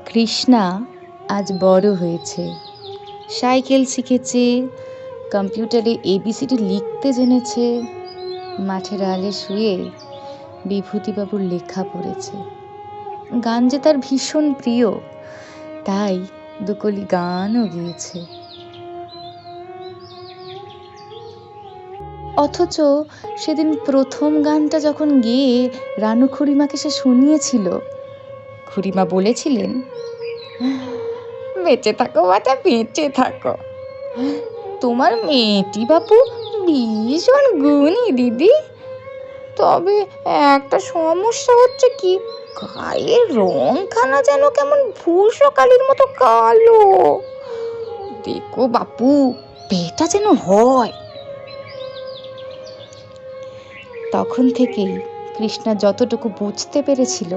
কৃষ্ণা আজ বড় হয়েছে, সাইকেল শিখেছে, কম্পিউটারে এবিসিডি লিখতে জেনেছে, মাঠের আলে শুয়ে বিভূতিবাবুর লেখা পড়েছে। গান যে তার ভীষণ প্রিয়, তাই দুকলি গানও গেয়েছে। অথচ সেদিন প্রথম গানটা যখন গেয়ে রানু খুড়িমাকে সে শুনিয়েছিল, খুড়িমা বলেছিলেন, বেঁচে থাকো বাটা, বেঁচে থাকো, তোমার মেয়েটি বাপু ভীষণ গুণী দিদি। তবে একটা সমস্যা হচ্ছে কি, গায়ের রংখানা যেন কেমন ভূষকালির মতো কালো। দেখো বাপু, বেটা যেন হয়। তখন থেকেই কৃষ্ণা যতটুকু বুঝতে পেরেছিল,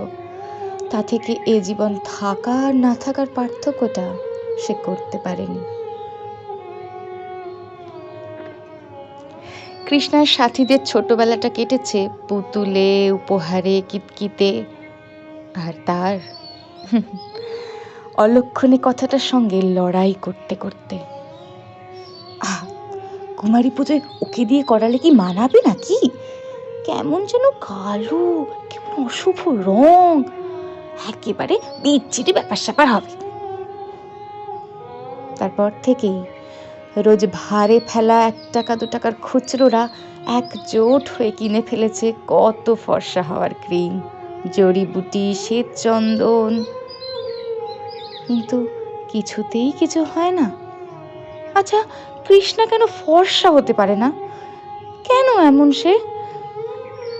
তা থেকে এ জীবন থাকা আর না থাকার পার্থক্যটা সে করতে পারেনি। কৃষ্ণার সাথীদের ছোটবেলাটা কেটেছে পুতুলে, উপহারে, কিতকিতে, আর তার অলক্ষণে কথাটার সঙ্গে লড়াই করতে করতে। কুমারী পুজোয় ওকে দিয়ে করালে কি মানাবে নাকি? কেমন যেন কালো, কেমন অশুভ রং, একেবারে বিচ্ছিরি ব্যাপার স্যাপার হবে। তারপর থেকেই রোজ ভারে ফেলা 1 টাকা 2 টাকার খুচরোরা একজোট হয়ে কিনে ফেলেছে কত ফর্সা হওয়ার ক্রিম, জড়িবুটি, শ্বেত চন্দন, কিন্তু কিছুতেই কিছু হয় না। আচ্ছা, কৃষ্ণা কেন ফর্সা হতে পারে না? কেন এমন সে?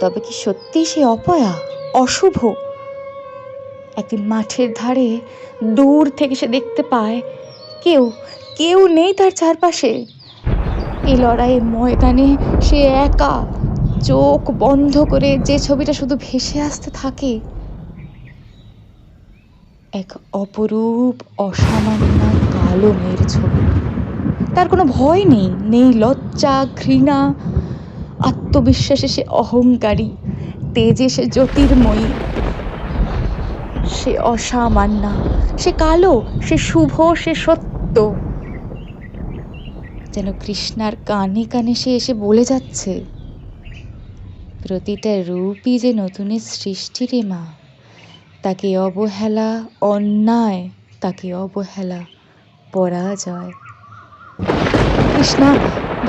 তবে কি সত্যি সে অপয়া, অশুভ? একদিন মাঠের ধারে দূর থেকে সে দেখতে পায় কেউ নেই তার চারপাশে। এই লড়াইয়ের ময়দানে সে একা, চোখ বন্ধ করে যে ছবিটা শুধু ভেসে আসতে থাকে, এক অপরূপ অসামান্য কালো মেয়ের ছবি। তার কোনো ভয় নেই লজ্জা, ঘৃণা, আত্মবিশ্বাসে সে অহংকারী, তেজে সে জ্যোতির্ময়ী। সে অসামান্য, সে কালো, সে শুভ, সে সত্য। যেন কৃষ্ণার কানে কানে সে এসে বলে যাচ্ছে, প্রতিটা রূপই যে নতুনের সৃষ্টি রে মা, তাকে অবহেলা অন্যায়, তাকে অবহেলা পরাজয়। কৃষ্ণা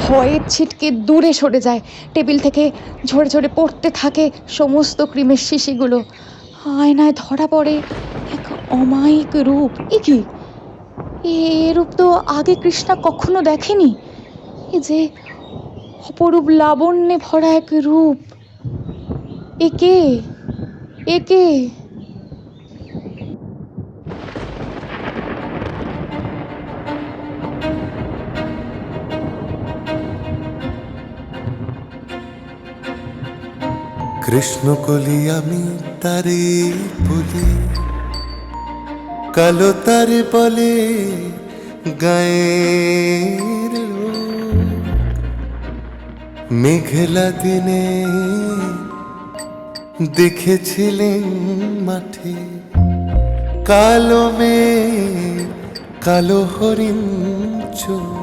ভয়ের ছিটকে দূরে সরে যায়, টেবিল থেকে ঝরে ঝরে পড়তে থাকে সমস্ত ক্রিমের শিশিগুলো। আয়নায় ধরা পড়ে এক অমায়িক রূপ। এ রূপ তো আগে কৃষ্ণা কখনো দেখেনি। এ যে অপরূপ লাবণ্যে ভরা এক রূপ। একে কৃষ্ণকলি আমি তারে বলি, কালো তারে বলে গায়ের লোক। মেঘলা দিনে দেখেছিলেন মাঠে কালো মেঘ, কালো হরিণ চোখ।